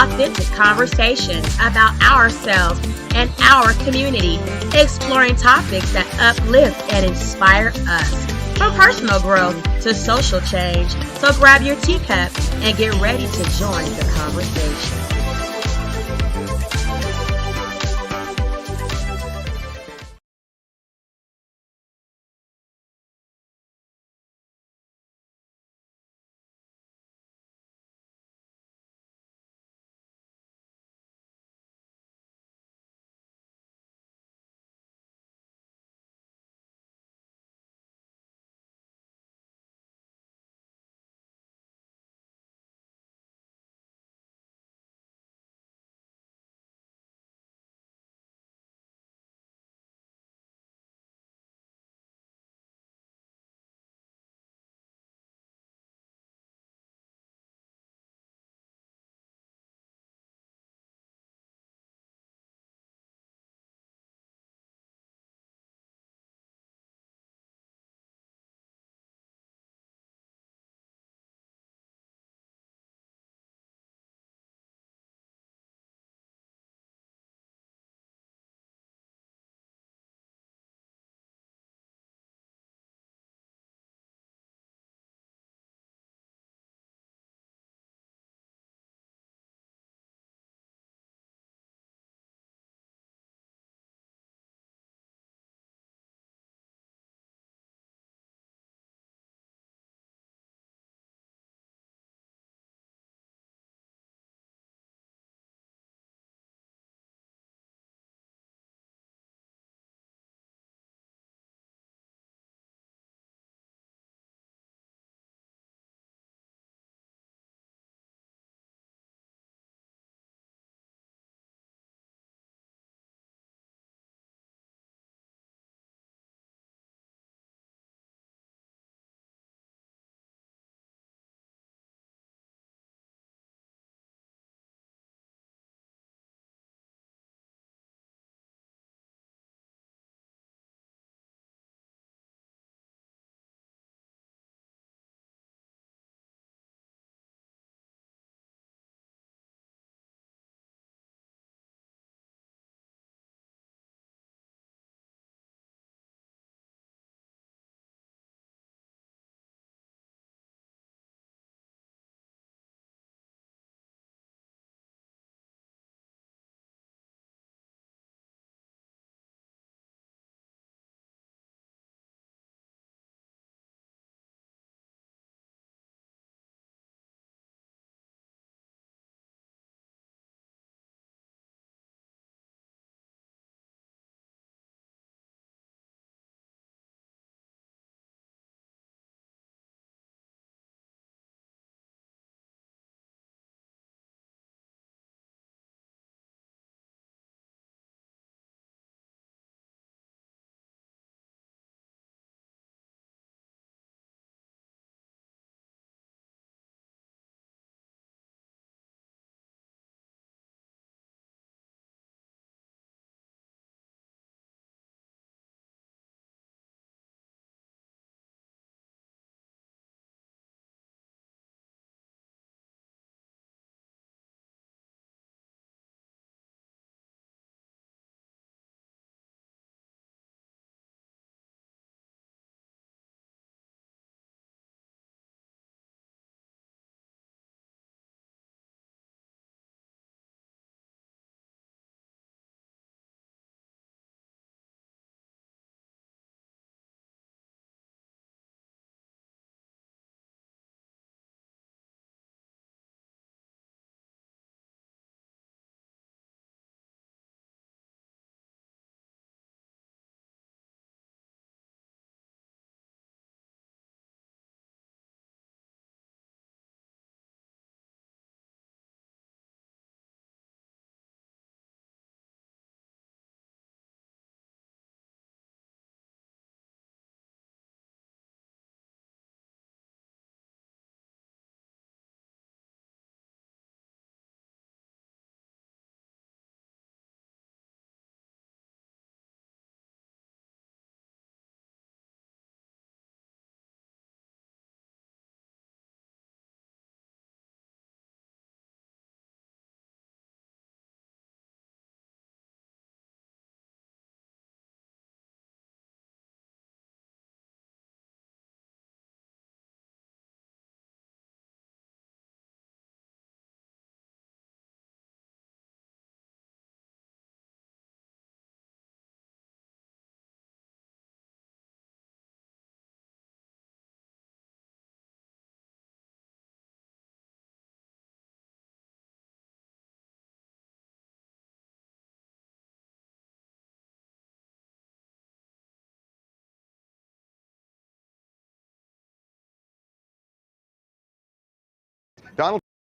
authentic conversations about ourselves and our community, exploring topics that uplift and inspire us. From personal growth to social change. So grab your teacup and get ready to join the conversation.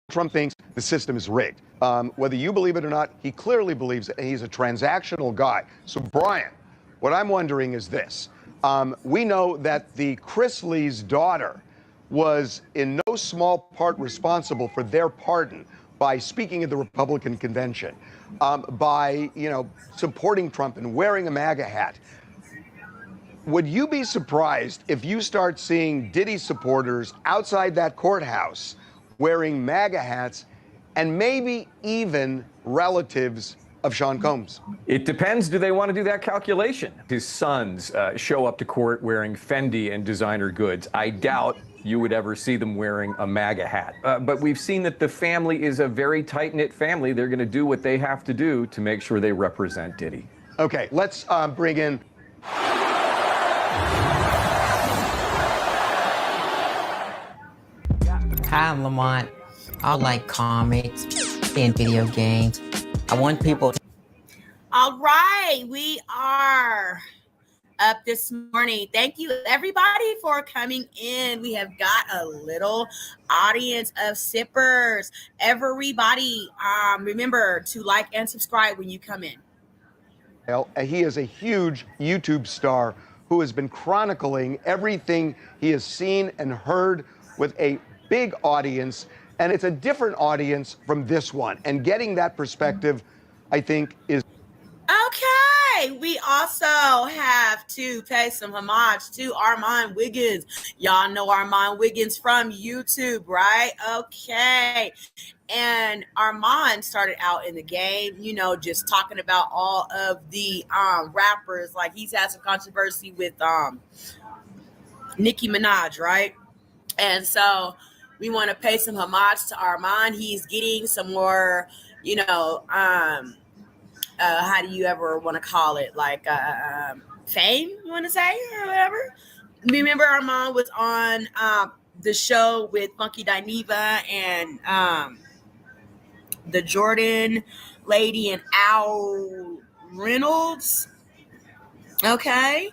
Trump thinks the system is rigged. Whether you believe it or not, he clearly believes it, and he's a transactional guy. So, Brian, what I'm wondering is this. We know that the Chrisley's daughter was in no small part responsible for their pardon by speaking at the Republican convention, by, supporting Trump and wearing a MAGA hat. Would you be surprised if you start seeing Diddy supporters outside that courthouse wearing MAGA hats and maybe even relatives of Sean Combs? It depends. Do they want to do that calculation? His sons show up to court wearing Fendi and designer goods. I doubt you would ever see them wearing a MAGA hat. But we've seen that the family is a very tight-knit family. They're going to do what they have to do to make sure they represent Diddy. Okay, let's bring in... Hi, I'm Lamont. I like comics and video games. I want people to... All right, we are up this morning. Thank you, everybody, for coming in. We have got a little audience of sippers. Everybody, remember to like and subscribe when you come in. He is a huge YouTube star who has been chronicling everything he has seen and heard with a big audience, and it's a different audience from this one. And getting that perspective, I think, is... Okay, we also have to pay some homage to Armand Wiggins. Y'all know Armand Wiggins from YouTube, right? Okay. And Armand started out in the game, just talking about all of the rappers. Like, he's had some controversy with Nicki Minaj, right? And so we want to pay some homage to Armand. He's getting some more, how do you ever want to call it? Like fame, you want to say, or whatever? Remember, Armand was on the show with Funky Dineva and the Jordan lady and Al Reynolds. Okay.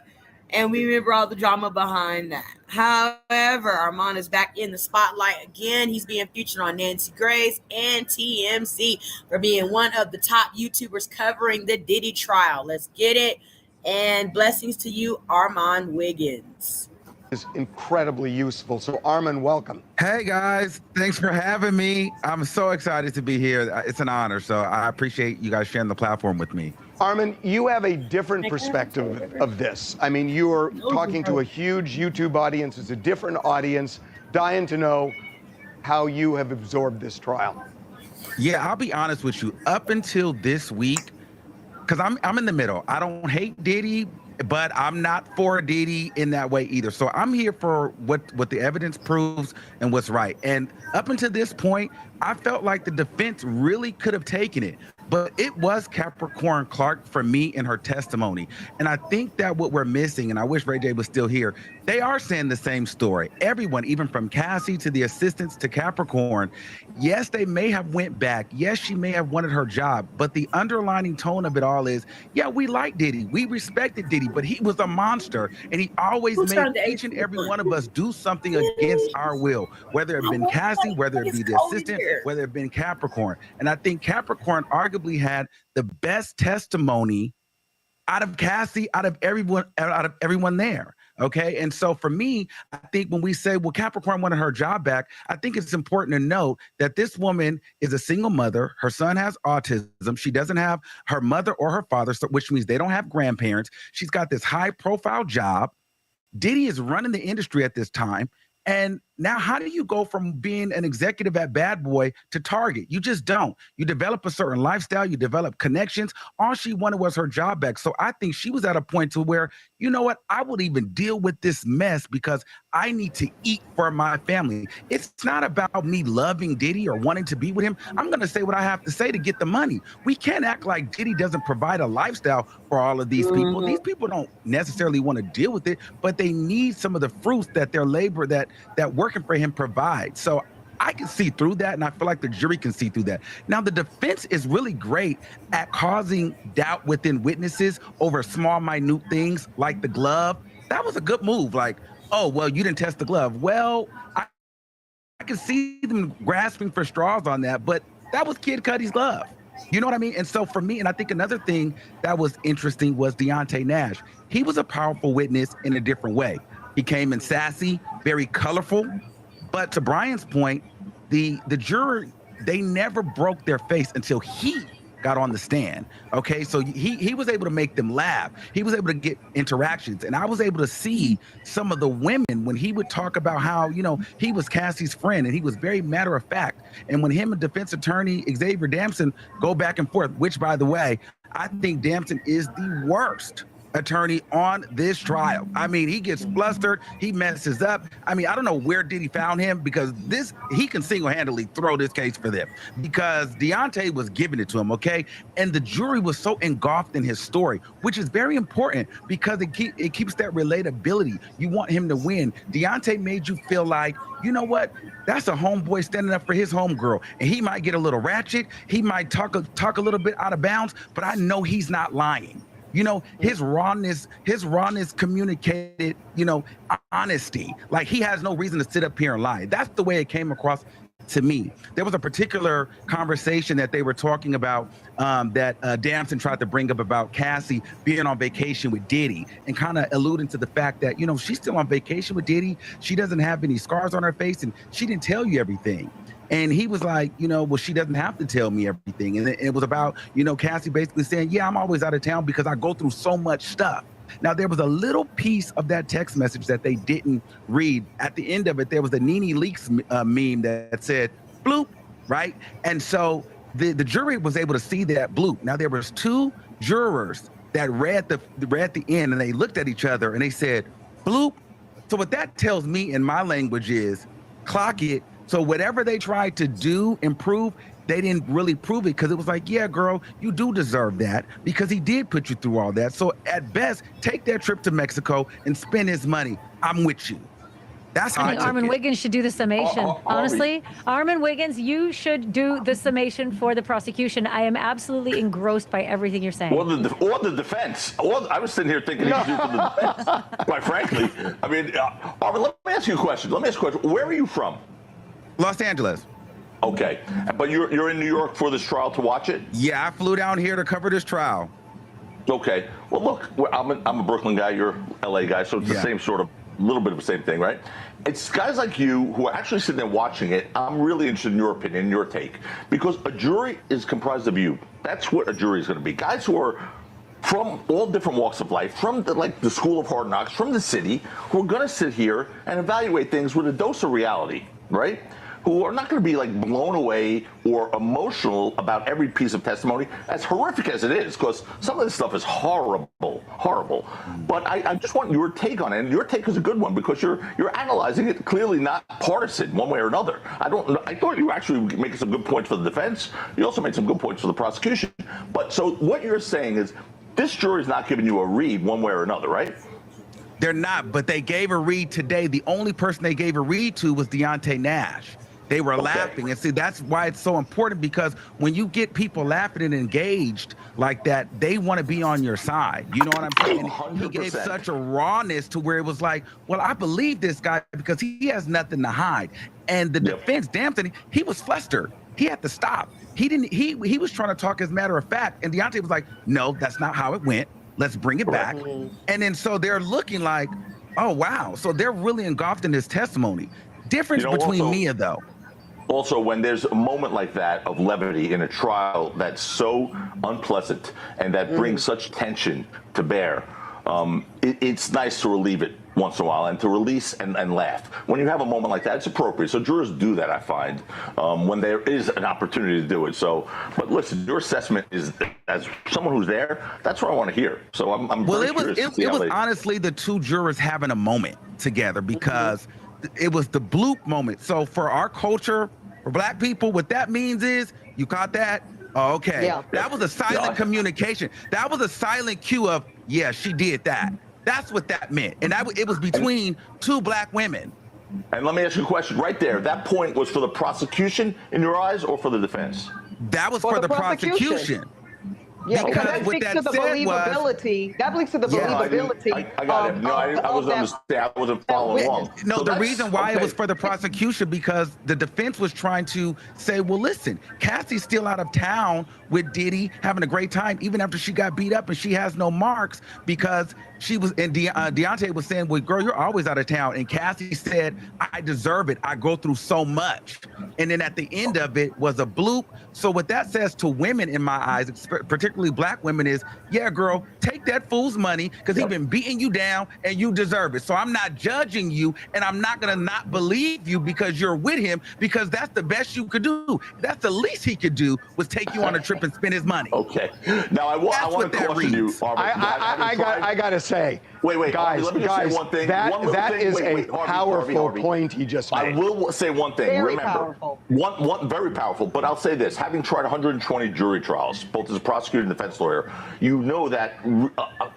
And we remember all the drama behind that. However, Armand is back in the spotlight again. He's being featured on Nancy Grace and TMZ for being one of the top YouTubers covering the Diddy trial. Let's get it. And blessings to you, Armand Wiggins. Is incredibly useful. So, Armand, welcome. Hey, guys. Thanks for having me. I'm so excited to be here. It's an honor. So I appreciate you guys sharing the platform with me. Armand, you have a different perspective of this. I mean, you're talking to a huge YouTube audience. It's a different audience. Dying to know how you have absorbed this trial. Yeah, I'll be honest with you. Up until this week, because I'm in the middle. I don't hate Diddy, but I'm not for Diddy in that way either. So I'm here for what the evidence proves and what's right. And up until this point, I felt like the defense really could have taken it. But it was Capricorn Clark for me in her testimony. And I think that what we're missing, and I wish Ray J was still here, they are saying the same story. Everyone, even from Cassie to the assistants to Capricorn, yes, they may have went back. Yes, she may have wanted her job. But the underlining tone of it all is, yeah, we like Diddy. We respected Diddy, but he was a monster. And he always made each and every one of us do something against our will, whether it been Cassie, whether it be the assistant, whether it been Capricorn. And I think Capricorn arguably had the best testimony out of Cassie, out of everyone there. Okay. And so for me, I think when we say, well, Capricorn wanted her job back, I think it's important to note that this woman is a single mother. Her son has autism. She doesn't have her mother or her father, which means they don't have grandparents. She's got this high profile job. Diddy is running the industry at this time. And now how do you go from being an executive at Bad Boy to Target? You just don't. You develop a certain lifestyle, you develop connections. All she wanted was her job back. So I think she was at a point to where, you know what, I would even deal with this mess because I need to eat for my family. It's not about me loving Diddy or wanting to be with him. I'm going to say what I have to say to get the money. We can't act like Diddy doesn't provide a lifestyle for all of these people. These people don't necessarily want to deal with it, but they need some of the fruits that their labor, that working for him provides. So I can see through that, and I feel like the jury can see through that. Now, the defense is really great at causing doubt within witnesses over small, minute things like the glove. That was a good move. Like, oh, well, you didn't test the glove. Well, I can see them grasping for straws on that, but that was Kid Cudi's glove. You know what I mean? And so for me, and I think another thing that was interesting was Deontay Nash. He was a powerful witness in a different way. He came in sassy, very colorful. But to Brian's point, the juror, they never broke their face until he got on the stand. Okay, so he was able to make them laugh. He was able to get interactions. And I was able to see some of the women when he would talk about how, you know, he was Cassie's friend and he was very matter of fact. And when him and defense attorney Xavier Damson go back and forth, which by the way, I think Damson is the worst attorney on this trial. I mean, he gets flustered, he messes up. I mean, I don't know where Diddy found him, because he can single-handedly throw this case for them, because Deontay was giving it to him, okay? And the jury was so engulfed in his story, which is very important because it keeps that relatability. You want him to win. Deontay made you feel like, you know what? That's a homeboy standing up for his homegirl, and he might get a little ratchet, he might talk a little bit out of bounds, but I know he's not lying. You know, his rawness communicated, you know, honesty. Like, he has no reason to sit up here and lie. That's the way it came across to me. There was a particular conversation that they were talking about that Damson tried to bring up about Cassie being on vacation with Diddy, and kind of alluding to the fact that, you know, she's still on vacation with Diddy. She doesn't have any scars on her face, and she didn't tell you everything. And he was like, you know, well, she doesn't have to tell me everything. And it was about, you know, Cassie basically saying, yeah, I'm always out of town because I go through so much stuff. Now, there was a little piece of that text message that they didn't read. At the end of it, there was the Nene Leakes meme that said, bloop, right? And so the jury was able to see that bloop. Now, there was two jurors that read the end, and they looked at each other and they said, bloop. So what that tells me in my language is, clock it. So whatever they tried to do, improve, they didn't really prove it, because it was like, yeah, girl, you do deserve that because he did put you through all that. So at best, take that trip to Mexico and spend his money. I'm with you. That's how I think Armin Wiggins should do the summation. Honestly, Armin Wiggins, you should do the summation for the prosecution. I am absolutely engrossed by everything you're saying. Or the defense. I was sitting here thinking he should do for the defense, quite frankly. I mean, Armin, let me ask you a question. Where are you from? Los Angeles. Okay, but you're in New York for this trial to watch it? Yeah, I flew down here to cover this trial. Okay, well, look, I'm a Brooklyn guy, you're a LA guy, so it's the same sort of, little bit of the same thing, right? It's guys like you who are actually sitting there watching it. I'm really interested in your opinion, your take, because a jury is comprised of you. That's what a jury is going to be. Guys who are from all different walks of life, from the school of hard knocks, from the city, who are going to sit here and evaluate things with a dose of reality, right? Who are not going to be like blown away or emotional about every piece of testimony, as horrific as it is, because some of this stuff is horrible. But I just want your take on it, and your take is a good one, because you're analyzing it clearly not partisan one way or another. I thought you were actually making some good points for the defense. You also made some good points for the prosecution. But so what you're saying is this jury's not giving you a read one way or another, right? They're not, but they gave a read today. The only person they gave a read to was Deontay Nash. They were laughing. And see, that's why it's so important, because when you get people laughing and engaged like that, they want to be on your side. You know what I'm saying? 100%. He gave such a rawness to where it was like, well, I believe this guy because he has nothing to hide. And the defense, Damson, he was flustered. He had to stop. He was trying to talk as a matter of fact. And Deontay was like, no, that's not how it went. Let's bring it back. And then so they're looking like, oh, wow. So they're really engulfed in his testimony. Difference between Mia, though. Also, when there's a moment like that of levity in a trial that's so unpleasant and that brings such tension to bear, it's nice to relieve it once in a while and to release and laugh. When you have a moment like that, it's appropriate. So jurors do that, I find, when there is an opportunity to do it. So, but listen, your assessment is, as someone who's there, that's what I want to hear. So I'm well, very curious to see it was honestly the two jurors having a moment together, because it was the bloop moment. So for our culture, for Black people, what that means is, you caught that? Oh, okay. Yeah. That was a silent communication. That was a silent cue of, yeah, she did that. That's what that meant. And it was between two Black women. And let me ask you a question right there. That point was for the prosecution in your eyes or for the defense? That was for the prosecution. Yeah, because Because that what speaks that to the said was, believability. That speaks to the believability. I got it. No, I wasn't understanding. I wasn't following along. no, So the that's- reason why it okay. was for the prosecution, because the defense was trying to say, well, listen, Cassie's still out of town with Diddy, having a great time, even after she got beat up, and she has no marks because she was, and Deontay was saying, well, girl, you're always out of town. And Cassie said, I deserve it. I go through so much. And then at the end of it was a bloop. So what that says to women in my eyes, particularly black women, is, yeah, girl, take that fool's money because he's been beating you down and you deserve it. So I'm not judging you, and I'm not going to not believe you because you're with him, because that's the best you could do. That's the least he could do, was take you on a trip and spend his money. Okay. Now I want to caution you. I gotta say, wait, guys, let me just say one thing. That is a powerful point he just made. I will say one thing. Very Remember, powerful. One very powerful. But I'll say this: having tried 120 jury trials, both as a prosecutor and defense lawyer, you know that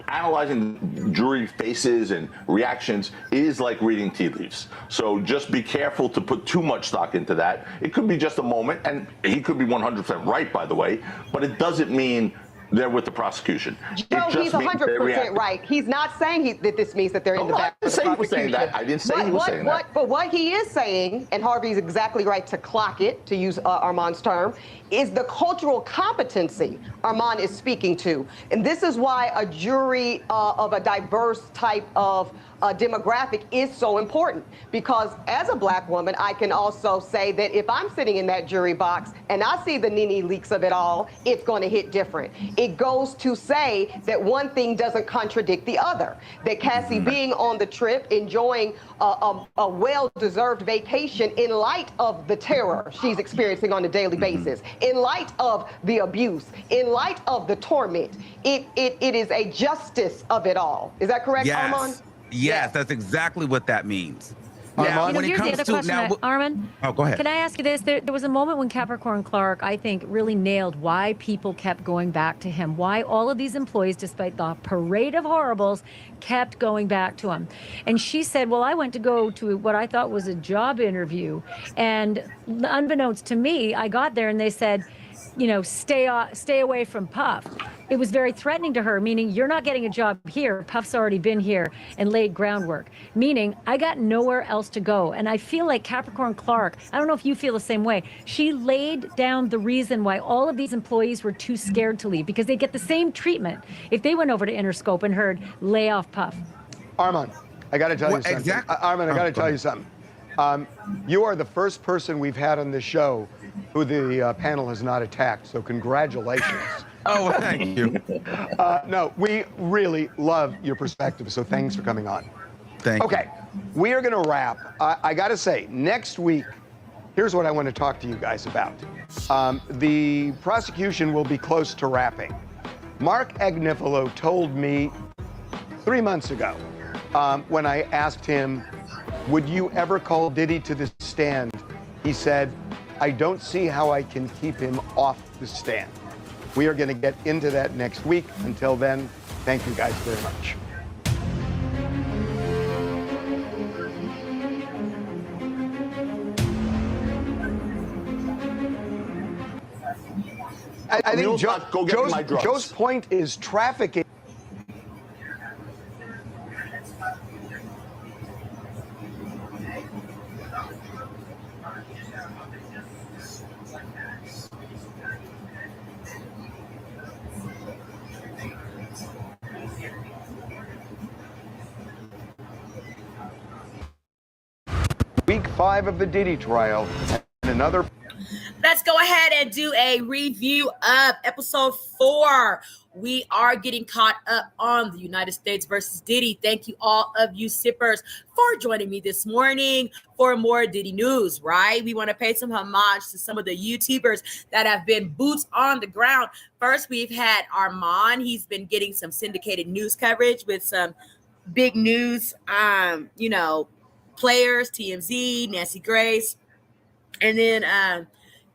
analyzing jury faces and reactions is like reading tea leaves. So just be careful to put too much stock into that. It could be just a moment, and he could be 100% right, by the way. But it doesn't mean they're with the prosecution. Joe, he's 100% right. He's not saying that this means that they're in the back of the prosecution. I didn't say he was saying that. I didn't say he was saying that. But what he is saying, and Harvey's exactly right to clock it, to use Armand's term, is the cultural competency Armand is speaking to. And this is why a jury of a diverse type of demographic is so important, because as a black woman, I can also say that if I'm sitting in that jury box and I see the Nene leaks of it all, it's going to hit different. It goes to say that one thing doesn't contradict the other, that Cassie being on the trip, enjoying a well-deserved vacation in light of the terror she's experiencing on a daily basis, in light of the abuse, in light of the torment, it is a justice of it all. Is that correct, Armand? Yes, that's exactly what that means. Now, when it comes to Armin, oh, go ahead. Can I ask you this? There was a moment when Capricorn Clark, I think, really nailed why people kept going back to him, why all of these employees, despite the parade of horribles, kept going back to him. And she said, well, I went to go to what I thought was a job interview, and unbeknownst to me, I got there and they said, you know, stay away from Puff. It was very threatening to her, meaning you're not getting a job here. Puff's already been here and laid groundwork, meaning I got nowhere else to go. And I feel like Capricorn Clark, I don't know if you feel the same way, she laid down the reason why all of these employees were too scared to leave, because they get the same treatment if they went over to Interscope and heard lay off Puff. Armand, I got to tell you something. Exactly. Armand, I got to tell you something. You are the first person we've had on this show who the panel has not attacked, so congratulations. Oh, well, thank you. No, we really love your perspective, so thanks for coming on. Thank you. Okay, we are going to wrap. I got to say, next week, here's what I want to talk to you guys about. The prosecution will be close to wrapping. Mark Agnifilo told me 3 months ago when I asked him, would you ever call Diddy to the stand? He said, I don't see how I can keep him off the stand. We are going to get into that next week. Until then, thank you guys very much. I think Joe's point is trafficking. Week 5 of the Diddy trial, and another. Let's go ahead and do a review of episode 4. We are getting caught up on the United States versus Diddy. Thank you all of you sippers for joining me this morning for more Diddy news, right? We want to pay some homage to some of the YouTubers that have been boots on the ground. First, we've had Armand. He's been getting some syndicated news coverage with some big news, players, TMZ, Nancy Grace, and then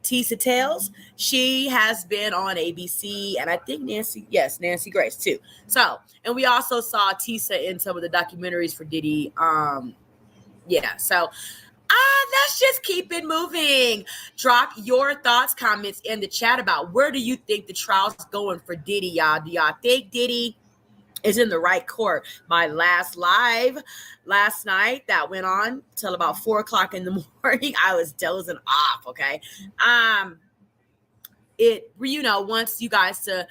Tisa Tales. She has been on ABC, and I think Nancy Grace too. So, and we also saw Tisa in some of the documentaries for Diddy. So Let's just keep it moving. Drop your thoughts, comments in the chat about where do you think the trial's going for Diddy, y'all? Do y'all think Diddy is in the right court? My last live last night that went on till about 4 o'clock in the morning, I was dozing off, okay? It, wants you guys to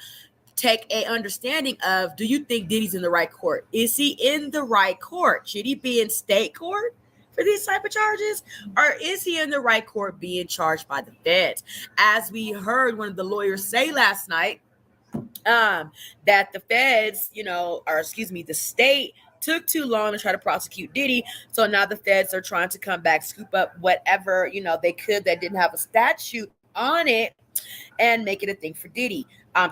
take a understanding of, do you think Diddy's in the right court? Is he in the right court? Should he be in state court for these type of charges? Or is he in the right court being charged by the feds? As we heard one of the lawyers say last night, that the feds, the state took too long to try to prosecute Diddy. So now the feds are trying to come back, scoop up whatever, they could that didn't have a statute on it and make it a thing for Diddy.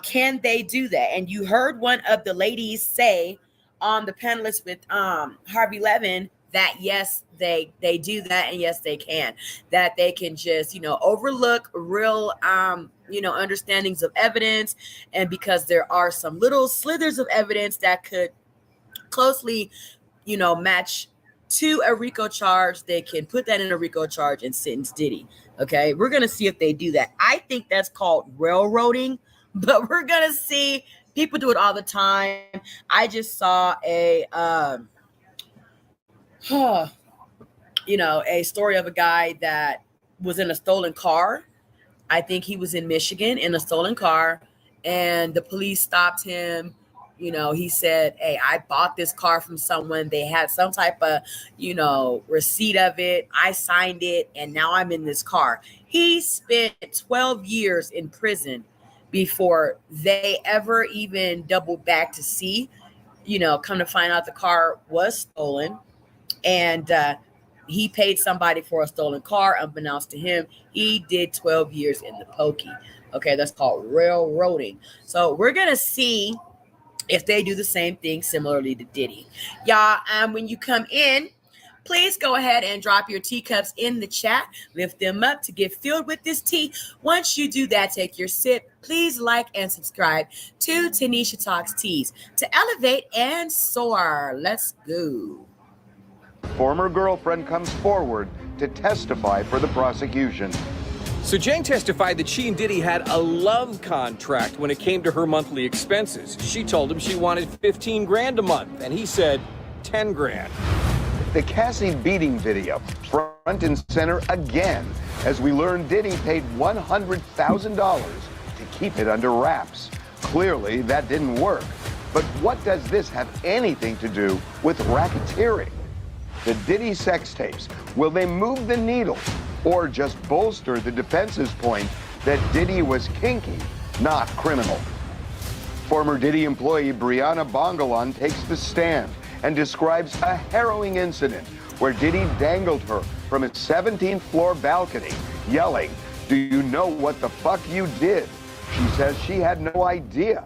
Can they do that? And you heard one of the ladies say on the panelist with Harvey Levin that yes, they do that, and yes, they can. That they can just, overlook real understandings of evidence, and because there are some little slithers of evidence that could closely, match to a RICO charge, they can put that in a RICO charge and sentence Diddy. Okay, we're gonna see if they do that. I think that's called railroading, but we're gonna see. People do it all the time. I just saw a story of a guy that was in a stolen car. I think he was in Michigan in a stolen car, and the police stopped him. He said, hey, I bought this car from someone. They had some type of, receipt of it. I signed it, and now I'm in this car. He spent 12 years in prison before they ever even doubled back to see, come to find out the car was stolen. And he paid somebody for a stolen car, unbeknownst to him. He did 12 years in the pokey. Okay, that's called railroading. So we're going to see if they do the same thing similarly to Diddy. Y'all, when you come in, please go ahead and drop your teacups in the chat. Lift them up to get filled with this tea. Once you do that, take your sip. Please like and subscribe to Tanisha Talks Teas to elevate and soar. Let's go. Former girlfriend comes forward to testify for the prosecution. So Jane testified that she and Diddy had a love contract when it came to her monthly expenses. She told him she wanted 15 grand a month, and he said 10 grand. The Cassie beating video, front and center again, as we learn Diddy paid $100,000 to keep it under wraps. Clearly, that didn't work. But what does this have anything to do with racketeering? The Diddy sex tapes, will they move the needle or just bolster the defense's point that Diddy was kinky, not criminal? Former Diddy employee Brianna Bongalon takes the stand and describes a harrowing incident where Diddy dangled her from a 17th floor balcony, yelling, "Do you know what the fuck you did?" She says she had no idea.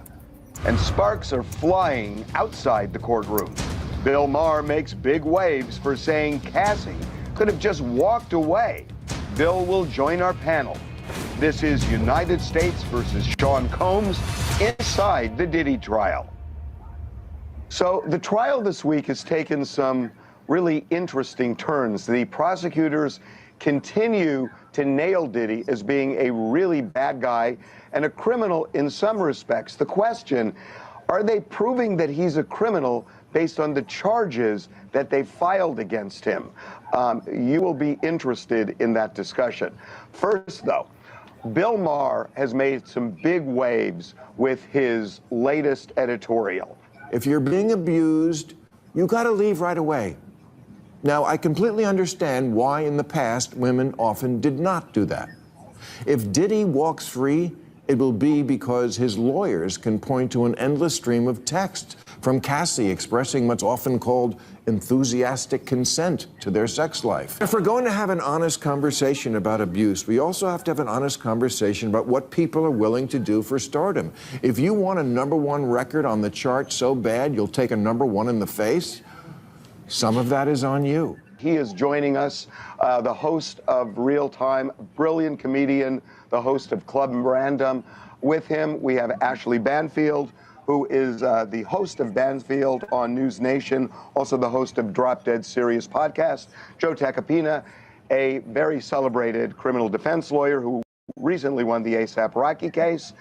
And sparks are flying outside the courtroom. Bill Maher makes big waves for saying Cassie could have just walked away. Bill will join our panel. This is United States versus Sean Combs inside the Diddy trial. So the trial this week has taken some really interesting turns. The prosecutors continue to nail Diddy as being a really bad guy and a criminal in some respects. The question, are they proving that he's a criminal based on the charges that they filed against him? You will be interested in that discussion. First, though, Bill Maher has made some big waves with his latest editorial. If you're being abused, you got to leave right away. Now, I completely understand why in the past women often did not do that. If Diddy walks free, it will be because his lawyers can point to an endless stream of text from Cassie expressing what's often called enthusiastic consent to their sex life. If we're going to have an honest conversation about abuse, we also have to have an honest conversation about what people are willing to do for stardom. If you want a #1 record on the chart so bad you'll take a #1 in the face, some of that is on you. He is joining us, the host of Real Time, brilliant comedian, the host of Club Random. With him, we have Ashley Banfield, who is the host of Banfield on News Nation, also the host of Drop Dead Serious podcast, Joe Tacopina, a very celebrated criminal defense lawyer who recently won the ASAP Rocky case,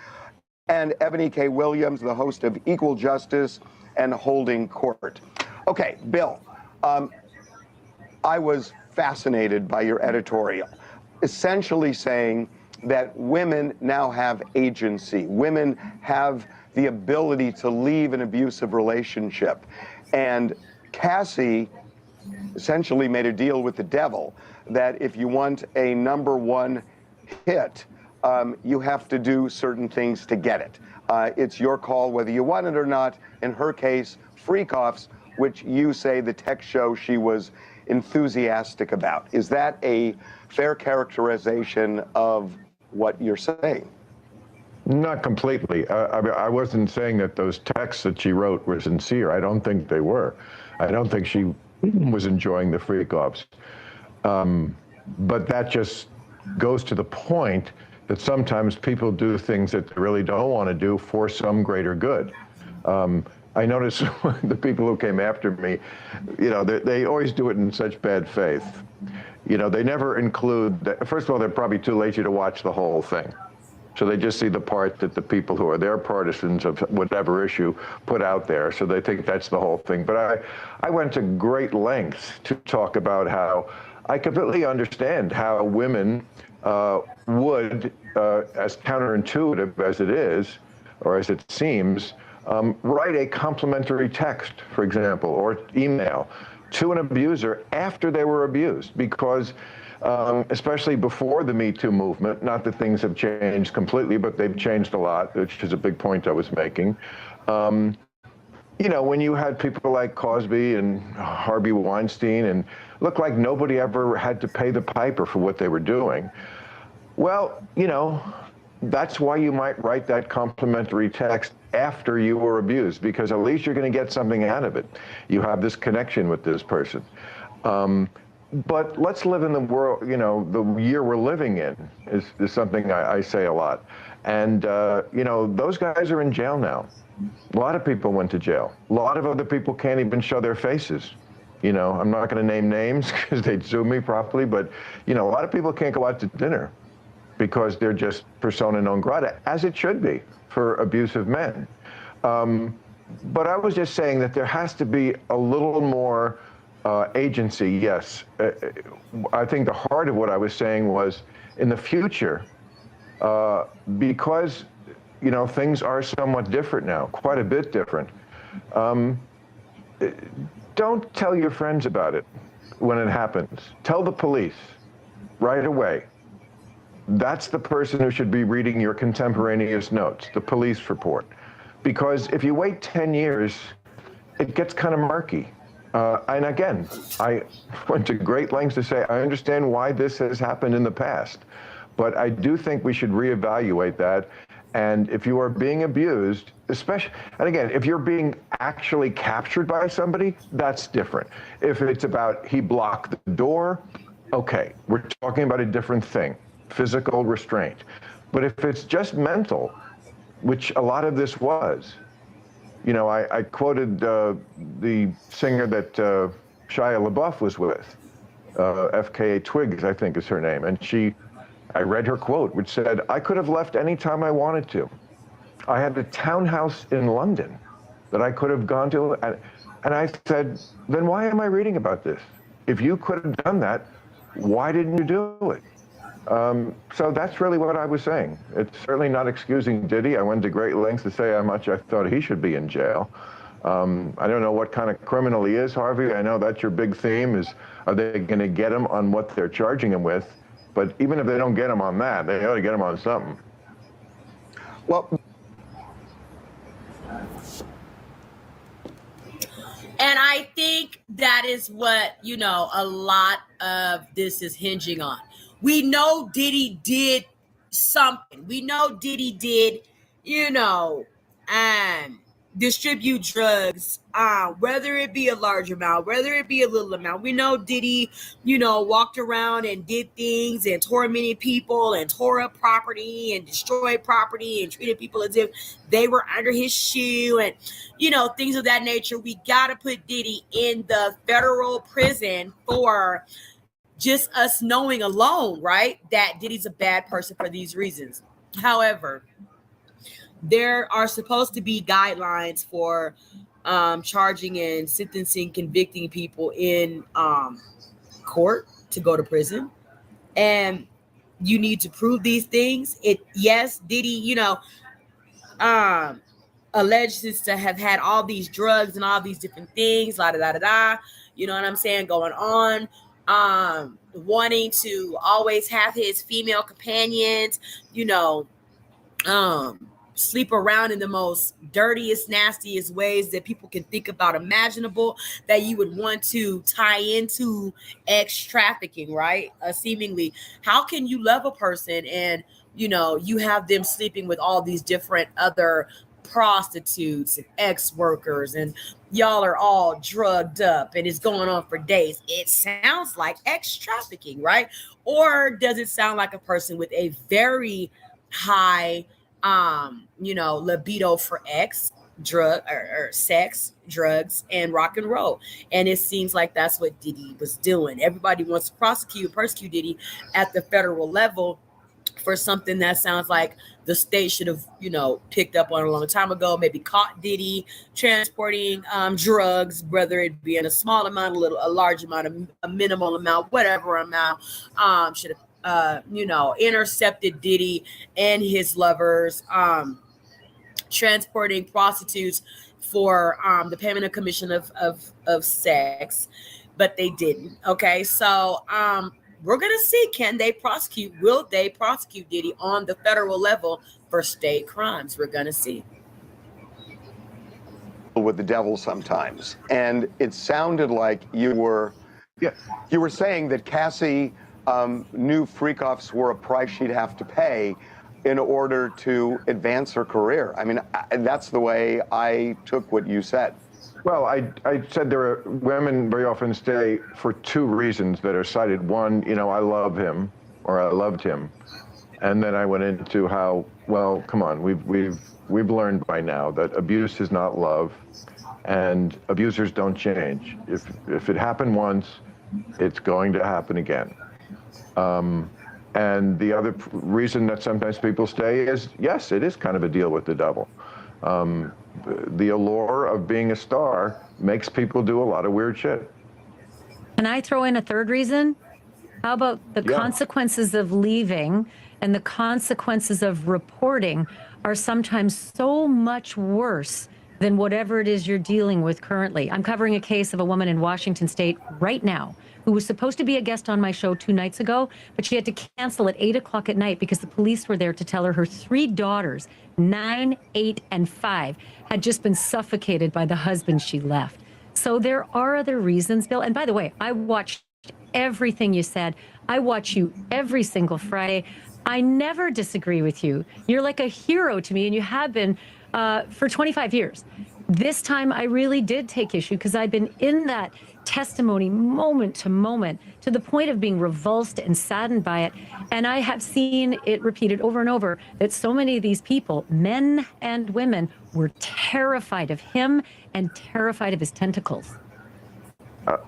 and Ebony K. Williams, the host of Equal Justice and Holding Court. Okay, Bill, I was fascinated by your editorial, essentially saying that women now have agency. Women have the ability to leave an abusive relationship. And Cassie essentially made a deal with the devil that if you want a #1 hit, you have to do certain things to get it. It's your call whether you want it or not. In her case, freak-offs, which you say the text show she was enthusiastic about. Is that a fair characterization of what you're saying? Not completely. I wasn't saying that those texts that she wrote were sincere. I don't think they were. I don't think she was enjoying the freak-offs. But that just goes to the point that sometimes people do things that they really don't want to do for some greater good. I notice the people who came after me, they always do it in such bad faith. They never include, first of all, they're probably too lazy to watch the whole thing. So they just see the part that the people who are their partisans of whatever issue put out there. So they think that's the whole thing. But I went to great lengths to talk about how I completely understand how women would, as counterintuitive as it is, or as it seems, write a complimentary text, for example, or email to an abuser after they were abused, because especially before the Me Too movement, not that things have changed completely, but they've changed a lot, which is a big point I was making. When you had people like Cosby and Harvey Weinstein, and looked like nobody ever had to pay the piper for what they were doing. Well, that's why you might write that complimentary text after you were abused, because at least you're going to get something out of it. You have this connection with this person. But let's live in the world, the year we're living in is something I say a lot. And, those guys are in jail now. A lot of people went to jail. A lot of other people can't even show their faces. I'm not going to name names because they'd sue me properly, but, a lot of people can't go out to dinner because they're just persona non grata, as it should be for abusive men. But I was just saying that there has to be a little more agency, yes. I think the heart of what I was saying was, in the future, because, things are somewhat different now, quite a bit different. Don't tell your friends about it when it happens. Tell the police right away. That's the person who should be reading your contemporaneous notes, the police report. Because if you wait 10 years, it gets kind of murky. And again, I went to great lengths to say, I understand why this has happened in the past, but I do think we should reevaluate that. And if you are being abused, especially, and again, if you're being actually captured by somebody, that's different. If it's about he blocked the door, okay, we're talking about a different thing, physical restraint. But if it's just mental, which a lot of this was, I quoted the singer that Shia LaBeouf was with, FKA Twigs, I think is her name, and I read her quote, which said, I could have left any time I wanted to. I had a townhouse in London that I could have gone to, and I said, then why am I reading about this? If you could have done that, why didn't you do it? So that's really what I was saying. It's certainly not excusing Diddy. I went to great lengths to say how much I thought he should be in jail. I don't know what kind of criminal he is, Harvey. I know that's your big theme is, are they going to get him on what they're charging him with? But even if they don't get him on that, they ought to get him on something. Well, and I think that is what, a lot of this is hinging on. We know Diddy did something. We know Diddy did, distribute drugs, whether it be a large amount, whether it be a little amount. We know Diddy, walked around and did things and tormented people and tore up property and destroyed property and treated people as if they were under his shoe and, things of that nature. We got to put Diddy in the federal prison for just us knowing alone, right, that Diddy's a bad person for these reasons. However, there are supposed to be guidelines for charging and sentencing, convicting people in court to go to prison. And you need to prove these things. Yes, Diddy, alleged to have had all these drugs and all these different things, la da da da da. You know what I'm saying? Going on, wanting to always have his female companions, sleep around in the most dirtiest, nastiest ways that people can think about imaginable, that you would want to tie into ex trafficking, right? Seemingly, how can you love a person and you have them sleeping with all these different other prostitutes and ex-workers, and y'all are all drugged up and it's going on for days? It sounds like ex trafficking, right? Or does it sound like a person with a very high libido for sex, drugs, and rock and roll? And it seems like that's what Diddy was doing. Everybody wants to persecute Diddy at the federal level for something that sounds like the state should have, picked up on a long time ago, maybe caught Diddy transporting drugs, whether it be in a small amount, a large amount, a minimal amount, whatever amount, should have intercepted Diddy and his lovers transporting prostitutes for the payment of commission of sex, but they didn't. Okay, so we're gonna see, will they prosecute Diddy on the federal level for state crimes? We're gonna see. With the devil sometimes, and it sounded like you were saying that Cassie knew freak-offs were a price she'd have to pay in order to advance her career. I mean, that's the way I took what you said. Well, I said there are women very often stay for two reasons that are cited. One, I love him, or I loved him, and then I went into how, well, come on, we've learned by now that abuse is not love, and abusers don't change. If it happened once, it's going to happen again. And the other reason that sometimes people stay is, yes, it is kind of a deal with the devil. The allure of being a star makes people do a lot of weird shit. Can I throw in a third reason? How about the consequences of leaving and the consequences of reporting are sometimes so much worse than whatever it is you're dealing with currently. I'm covering a case of a woman in Washington State right now who was supposed to be a guest on my show 2 nights ago, but she had to cancel at 8 o'clock at night because the police were there to tell her 3 daughters, 9, 8, and 5, had just been suffocated by the husband she left. So there are other reasons, Bill. And by the way, I watched everything you said. I watch you every single Friday. I never disagree with you. You're like a hero to me, and you have been for 25 years. This time I really did take issue because I'd been in that testimony moment to moment to the point of being revulsed and saddened by it. And I have seen it repeated over and over that so many of these people, men and women, were terrified of him and terrified of his tentacles.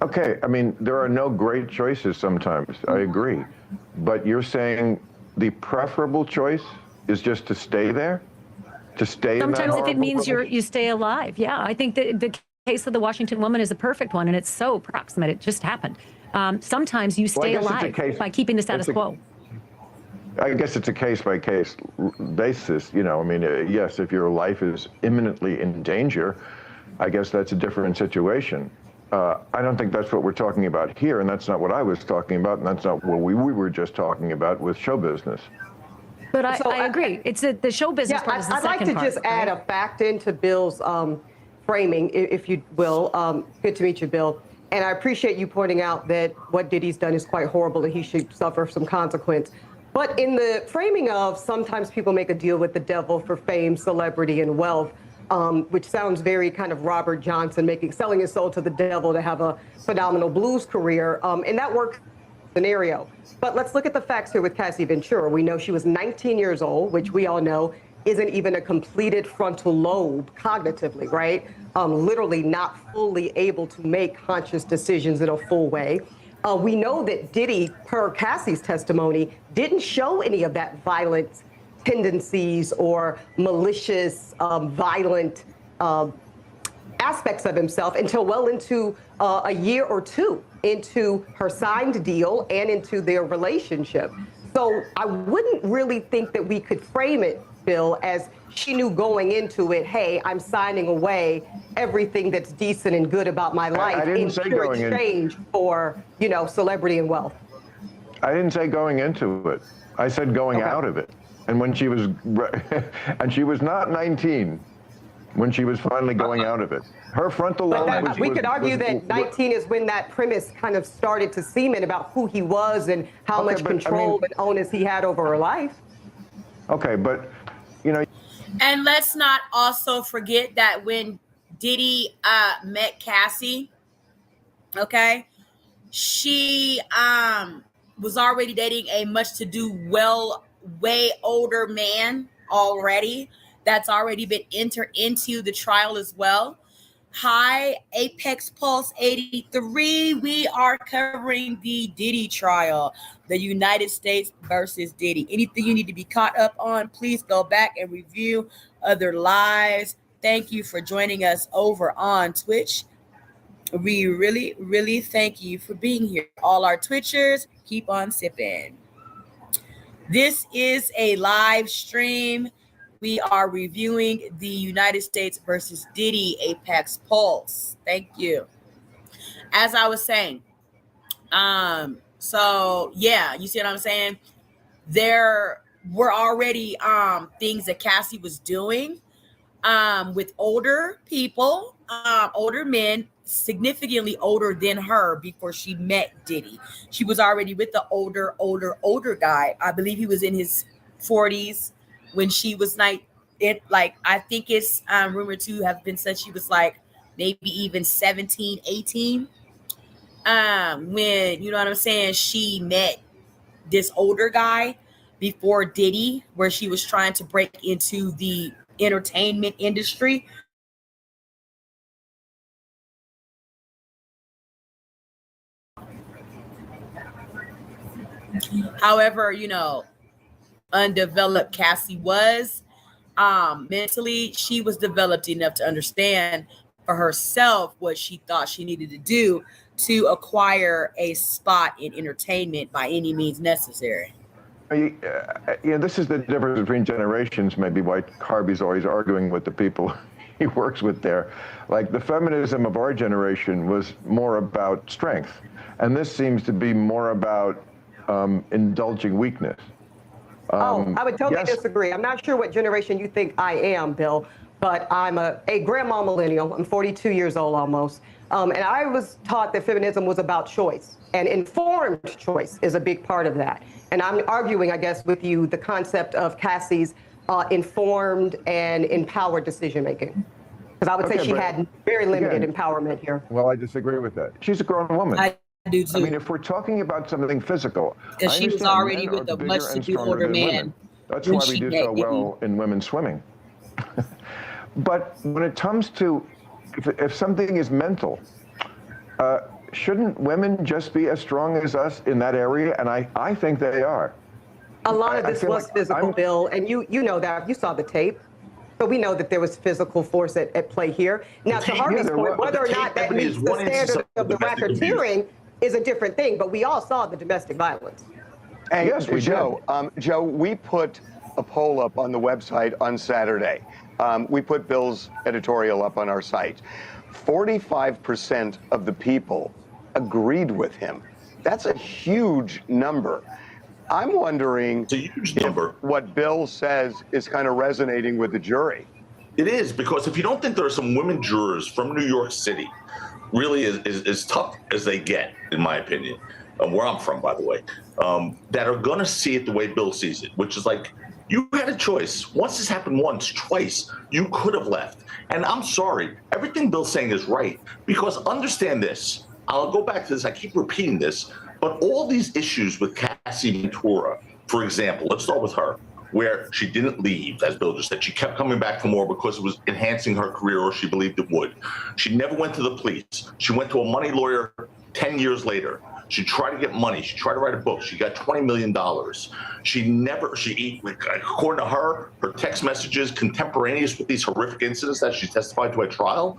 Okay, I mean, there are no great choices sometimes. I agree. But you're saying the preferable choice is just to stay there? To stay in that Sometimes if it means you stay alive. Yeah, I think the case of the Washington woman is a perfect one, and it's so proximate. It just happened. Sometimes you stay alive by keeping the status quo. I guess it's a case-by-case basis. I mean, yes, if your life is imminently in danger, I guess that's a different situation. I don't think that's what we're talking about here, and that's not what I was talking about, and that's not what we were just talking about with show business. But I agree. It's the show business part is the second part. I'd like to just add a fact into Bill's framing, if you will. Good to meet you, Bill. And I appreciate you pointing out that what Diddy's done is quite horrible and he should suffer some consequence. But in the framing of sometimes people make a deal with the devil for fame, celebrity, and wealth, which sounds very kind of Robert Johnson, selling his soul to the devil to have a phenomenal blues career. And that works scenario. But let's look at the facts here with Cassie Ventura. We know she was 19 years old, which we all know isn't even a completed frontal lobe cognitively, right? Literally not fully able to make conscious decisions in a full way. We know that Diddy, per Cassie's testimony, didn't show any of that violent tendencies or malicious, violent aspects of himself until well into a year or two into her signed deal and into their relationship. So I wouldn't really think that we could frame it, Bill, as she knew going into it, hey, I'm signing away everything that's decent and good about my life in pure exchange for, you know, celebrity and wealth. I didn't say going into it. I said going out of it. And when she was, and she was not 19 when she was finally going out of it. Her frontal lobe we could argue that 19 is when that premise kind of started to seem in about who he was and how much control and onus he had over her life. Okay, but, you know. And let's not also forget that when Diddy met Cassie, okay, she was already dating a much-to-do, way older man already that's already been entered into the trial as well. Hi, Apex Pulse 83. We are covering the Diddy trial, the United States versus Diddy. Anything you need to be caught up on, please go back and review other lives. Thank you for joining us over on Twitch. We really, really thank you for being here. All our Twitchers, keep on sipping. This is a live stream. We are reviewing the United States versus Diddy Apex Pulse. Thank you. As I was saying, so yeah, you see what I'm saying? There were already things that Cassie was doing with older people, older men, significantly older than her before she met Diddy. She was already with the older guy. I believe he was in his 40s when she was I think it's rumored to have been said she was like maybe even 17, 18. When, you know what I'm saying, she met this older guy before Diddy, where she was trying to break into the entertainment industry. However, you know, undeveloped Cassie was mentally, she was developed enough to understand for herself what she thought she needed to do to acquire a spot in entertainment by any means necessary. Yeah, this is the difference between generations, maybe why Harvey's always arguing with the people he works with there. Like, the feminism of our generation was more about strength, and this seems to be more about indulging weakness. I would totally disagree. I'm not sure what generation you think I am, Bill, but I'm a grandma millennial. I'm 42 years old almost. And I was taught that feminism was about choice, and informed choice is a big part of that. And I'm arguing, I guess, with you the concept of Cassie's informed and empowered decision-making. Because I would say she had very limited empowerment here. Well, I disagree with that. She's a grown woman. I do too. I mean, if we're talking about something physical, because she was already with a much-to-do older man. That's why we do so well in women's swimming. But when it comes to, if something is mental, shouldn't women just be as strong as us in that area? And I think they are. A lot of this was physical, Bill, and you know that. You saw the tape. So we know that there was physical force at play here. Now, to Harvey's point, whether or not that meets the standard of the racketeering is a different thing, but we all saw the domestic violence. Hey, yes, Joe, we put a poll up on the website on Saturday. We put Bill's editorial up on our site. 45% of the people agreed with him. That's a huge number. I'm wondering if what Bill says is kind of resonating with the jury. It is, because if you don't think there are some women jurors from New York City, really as tough as they get, in my opinion, where I'm from, by the way, that are going to see it the way Bill sees it, which is like, you had a choice. Once this happened once, twice, you could have left. And I'm sorry, everything Bill's saying is right, because understand this. I'll go back to this. I keep repeating this, but all these issues with Cassie Ventura, for example, let's start with her, where she didn't leave, as Bill just said. She kept coming back for more because it was enhancing her career, or she believed it would. She never went to the police. She went to a money lawyer 10 years later. She tried to get money. She tried to write a book. She got $20 million. According to her text messages contemporaneous with these horrific incidents that she testified to at trial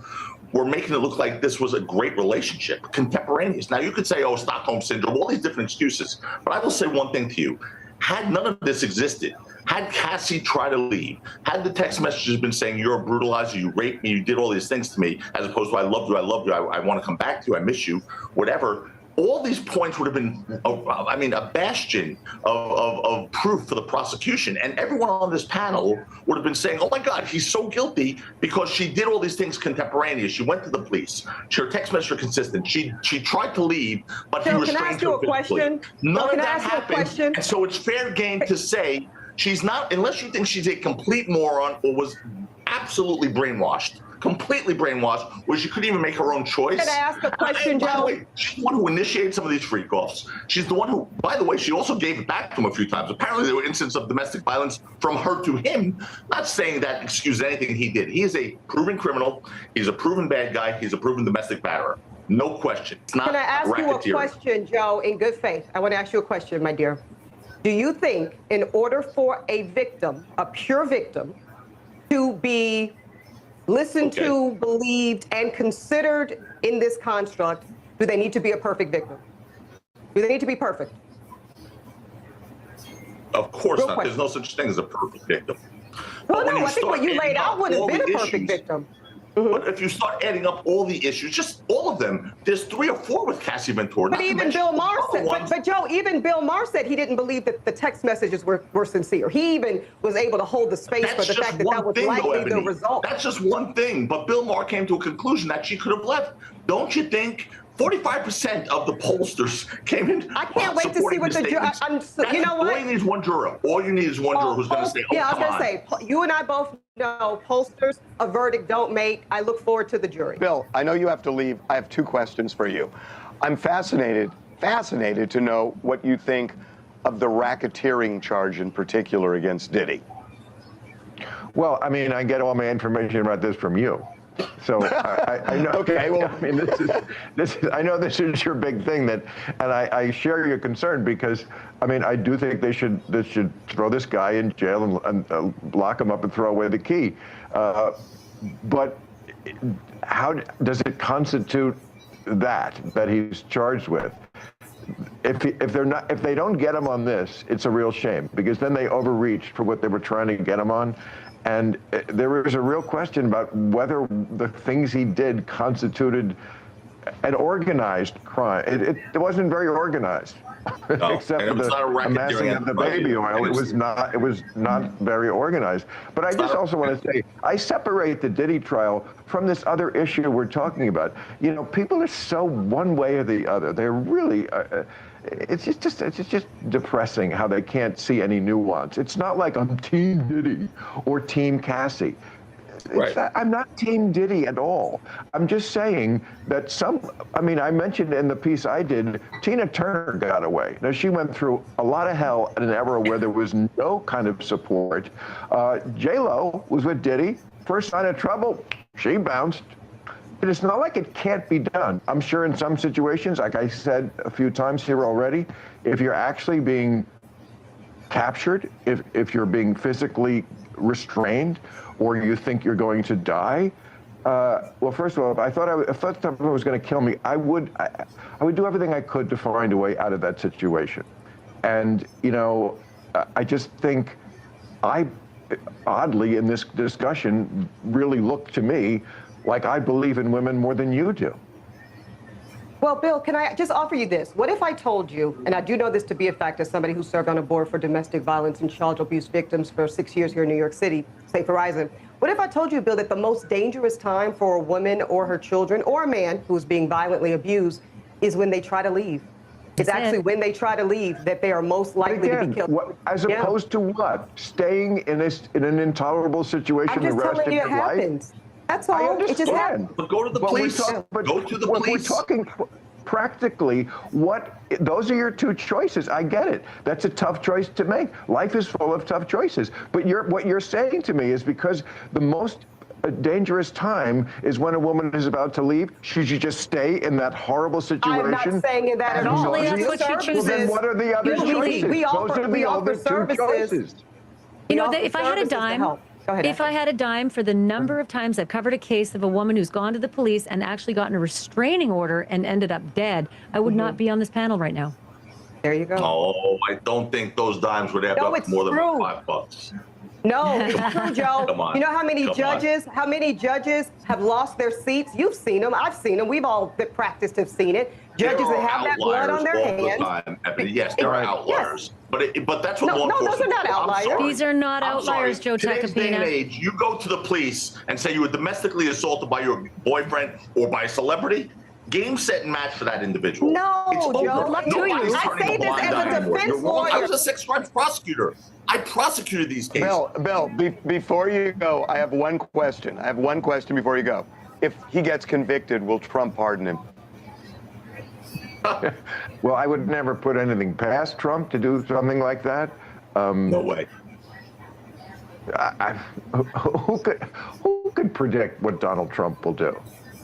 were making it look like this was a great relationship, contemporaneous. Now, you could say, oh, Stockholm Syndrome, all these different excuses. But I will say one thing to you. Had none of this existed, had Cassie tried to leave, had the text messages been saying, you're a brutalizer, you raped me, you did all these things to me, as opposed to I love you, I want to come back to you, I miss you, whatever, all these points would have been, a bastion of proof for the prosecution. And everyone on this panel would have been saying, oh my God, he's so guilty because she did all these things contemporaneous. She went to the police. Her text messages are consistent. She tried to leave, but he restrained her physically. None of that happened. And so it's fair game to say she's not, unless you think she's a complete moron or was absolutely brainwashed. Completely brainwashed, where she couldn't even make her own choice. Can I ask a question, Joe? By the way, she's the one who initiated some of these freak-offs. She's the one who, by the way, she also gave it back to him a few times. Apparently, there were instances of domestic violence from her to him. Not saying that excuses anything he did. He is a proven criminal. He's a proven bad guy. He's a proven domestic batterer. No question. It's not Can I ask you a question, Joe, in good faith? I want to ask you a question, my dear. Do you think in order for a victim, a pure victim, to be listened to, believed, and considered in this construct, do they need to be a perfect victim? Do they need to be perfect? Of course not. There's no such thing as a perfect victim. Well, no, I think what you laid out would have been a perfect victim. But if you start adding up all the issues, just all of them, there's 3 or 4 with Cassie Ventura. But even Bill Maher said, but Joe, even Bill Maher said he didn't believe that the text messages were sincere. He even was able to hold the space for the fact that that was likely the result. That's just one thing. But Bill Maher came to a conclusion that she could have left. Don't you think? 45% of the pollsters came in. I can't wait to see what the jury. You know what? All you need is one juror. All you need is one juror who's going to say, "Oh, yeah, I was going to say, you and I both know pollsters a verdict don't make. I look forward to the jury. Bill, I know you have to leave. I have 2 questions for you. I'm fascinated to know what you think of the racketeering charge in particular against Diddy. Well, I mean, I get all my information about this from you. So I know. Okay, well, I mean, this is. I know this is your big thing, and I share your concern because I mean, I do think they should throw this guy in jail and lock him up and throw away the key. But how does it constitute that he's charged with? If they don't get him on this, it's a real shame because then they overreached for what they were trying to get him on. And there is a real question about whether the things he did constituted an organized crime. It wasn't very organized, except for the amassing of the baby oil. It was not very organized. But I just also want to say, I separate the Diddy trial from this other issue we're talking about. You know, people are so one way or the other. They're really. It's just depressing how they can't see any nuance. It's not like I'm Team Diddy or Team Cassie. Right. I'm not Team Diddy at all. I'm just saying that I mentioned in the piece I did, Tina Turner got away. Now, she went through a lot of hell in an era where there was no kind of support. J-Lo was with Diddy. First sign of trouble, she bounced. But it's not like it can't be done. I'm sure in some situations, like I said a few times here already, if you're actually being captured, if you're being physically restrained, or you think you're going to die, well, first of all, if someone was going to kill me, I would do everything I could to find a way out of that situation. And you know, I just think oddly in this discussion really looked to me like I believe in women more than you do. Well, Bill, can I just offer you this? What if I told you, and I do know this to be a fact as somebody who served on a board for domestic violence and child abuse victims for 6 years here in New York City, Safe Horizon. What if I told you, Bill, that the most dangerous time for a woman or her children or a man who's being violently abused is when they try to leave? It's actually when they try to leave that they are most likely to be killed. As opposed to what? Staying in an intolerable situation the rest of your life? That's all. I understand. It just happened. But go to the police. Go to the police. We're talking practically those are your 2 choices. I get it. That's a tough choice to make. Life is full of tough choices. But what you're saying to me is because the most a dangerous time is when a woman is about to leave. Should she just stay in that horrible situation? I'm not saying that at all. Usually that's what she chooses. Well, then what are the other choices? We Those are the other two services. choices. You know, if I had a dime, if I had a dime for the number of times I've covered a case of a woman who's gone to the police and actually gotten a restraining order and ended up dead, I would not be on this panel right now. There you go. Oh, I don't think those dimes would add up more than $5. No, it's true, Joe. Come on. You know how many judges have lost their seats? You've seen them. I've seen them. We've all that practiced have seen it. Judges that have that blood on their hands. Yes, there are outliers. But that's what law enforcement. No, those are not outliers. These are not outliers, Joe Today's day and Tacopina. age, you go to the police and say you were domestically assaulted by your boyfriend or by a celebrity. Game, set, and match for that individual. No, Joe. Good luck to you. I say this as a defense lawyer. I was a sex crimes prosecutor. I prosecuted these cases. Bill, before you go, I have one question. I have one question before you go. If he gets convicted, will Trump pardon him? Well, I would never put anything past Trump to do something like that. No way. Who could predict what Donald Trump will do?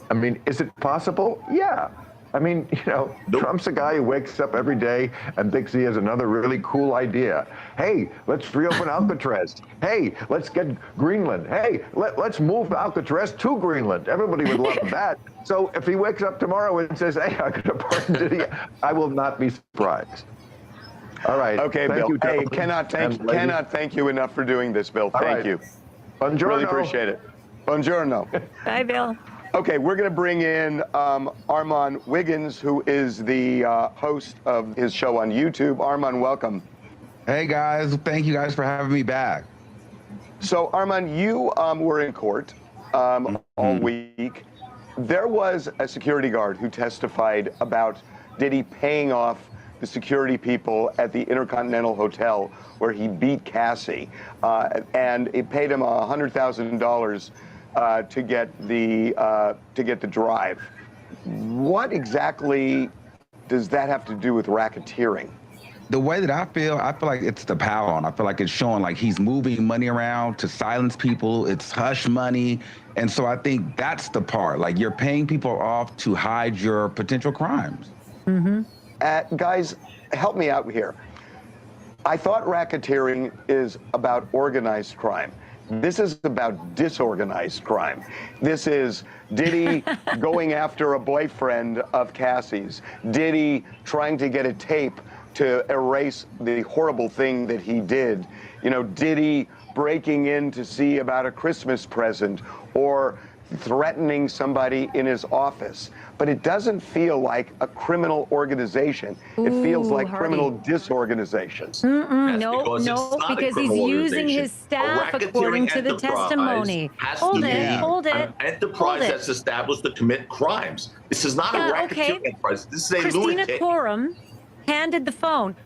I mean, is it possible? Yeah. I mean, nope. Trump's a guy who wakes up every day and thinks he has another really cool idea. Hey, let's reopen Alcatraz. Hey, let's get Greenland. Hey, let's move Alcatraz to Greenland. Everybody would love that. So if he wakes up tomorrow and says, hey, I'm going to pardon Diddy, I will not be surprised. All right. Okay, thank Bill. You, hey, cannot thank you enough for doing this, Bill. Thank you. Buongiorno. Really appreciate it. Buongiorno. Bye, Bill. Okay, we're going to bring in Armand Wiggins, who is the host of his show on YouTube. Armand, welcome. Hey, guys. Thank you guys for having me back. So, Armand, you were in court all week. There was a security guard who testified about Diddy paying off the security people at the Intercontinental Hotel where he beat Cassie, and it paid him $100,000 to get the drive. What exactly does that have to do with racketeering? The way that I feel like it's the power on. I feel like it's showing like he's moving money around to silence people. It's hush money. And so I think that's the part. Like you're paying people off to hide your potential crimes. Mm-hmm. Guys, help me out here. I thought racketeering is about organized crime. This is about disorganized crime. This is Diddy going after a boyfriend of Cassie's. Diddy trying to get a tape to erase the horrible thing that he did. You know, Diddy breaking in to see about a Christmas present or threatening somebody in his office. But it doesn't feel like a criminal organization. It feels like criminal disorganization. No, because he's using his staff according to the testimony. Hold it. An enterprise that's established to commit crimes. This is not a racketeering enterprise. This is a Christina lunatic. Coram handed the phone.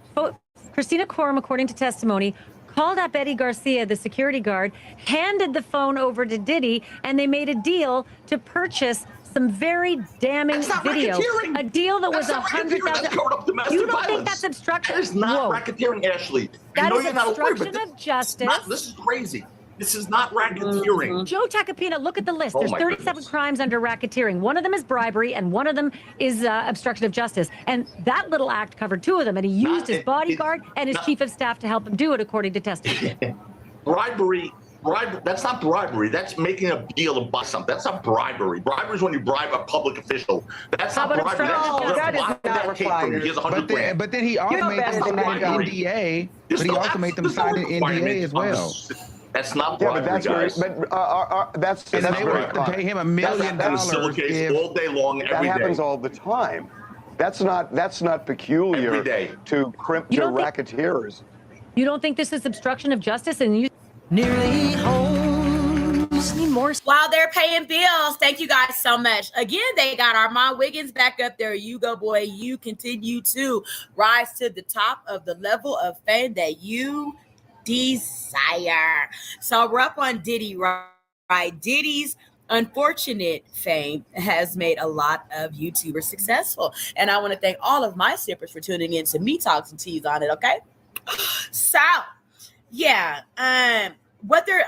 Christina Coram, according to testimony, called up Eddie Garcia, the security guard, handed the phone over to Diddy, and they made a deal to purchase some very damning video. A deal that was $100,000. You don't think that's obstruction? That is not racketeering, Ashley. That is obstruction of justice. This is crazy. This is not racketeering. Joe Tacopina, look at the list. There's 37 crimes under racketeering. One of them is bribery, and one of them is obstruction of justice. And that little act covered two of them, and he used his bodyguard and his chief of staff to help him do it, according to testimony. Bribery, that's not bribery. That's making a deal to buy something. That's not bribery. Bribery is when you bribe a public official. That's not bribery. That is not required. Here's $100,000. But then he also made them sign an NDA. But he also made them sign an NDA as well. That's not bribery, guys. That's and they would have to pay him $1 million all day long, every day. That happens all the time. That's not peculiar to racketeers. You don't think this is obstruction of justice? And you nearly home. Need more. While they're paying bills, thank you guys so much. Again, they got Armand Wiggins back up there. You go, boy. You continue to rise to the top of the level of fame that you desire. So we're up on Diddy, right? Diddy's unfortunate fame has made a lot of YouTubers successful. And I want to thank all of my sippers for tuning in to me talk some teas on it, okay? So, yeah, what they're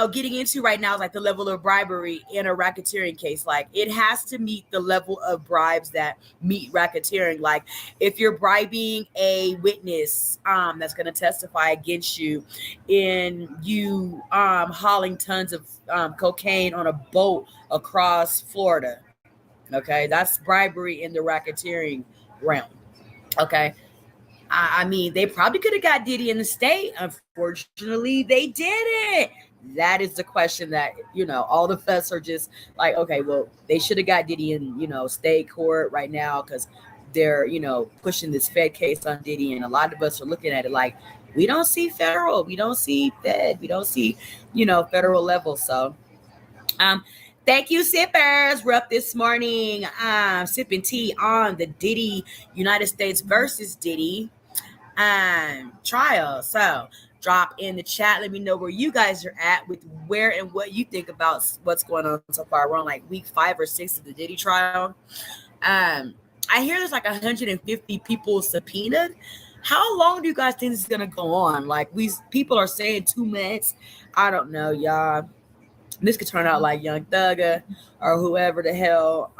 getting into right now is like the level of bribery in a racketeering case. Like it has to meet the level of bribes that meet racketeering. Like if you're bribing a witness that's going to testify against you in you hauling tons of cocaine on a boat across Florida, okay, that's bribery in the racketeering realm. Okay, I mean, they probably could have got Diddy in the state. Unfortunately, they didn't. That is the question that, all of us are just like, okay, well, they should have got Diddy in, state court right now because they're, pushing this Fed case on Diddy. And a lot of us are looking at it like, we don't see federal, we don't see Fed, we don't see, federal level. So, thank you, sippers. We're up this morning sipping tea on the Diddy United States versus Diddy trial. So drop in the chat. Let me know where you guys are at with where and what you think about what's going on so far. We're on like week 5 or 6 of the Diddy trial. I hear there's like 150 people subpoenaed. How long do you guys think this is gonna go on? Like people are saying 2 minutes. I don't know, y'all. This could turn out like Young Thugger or whoever the hell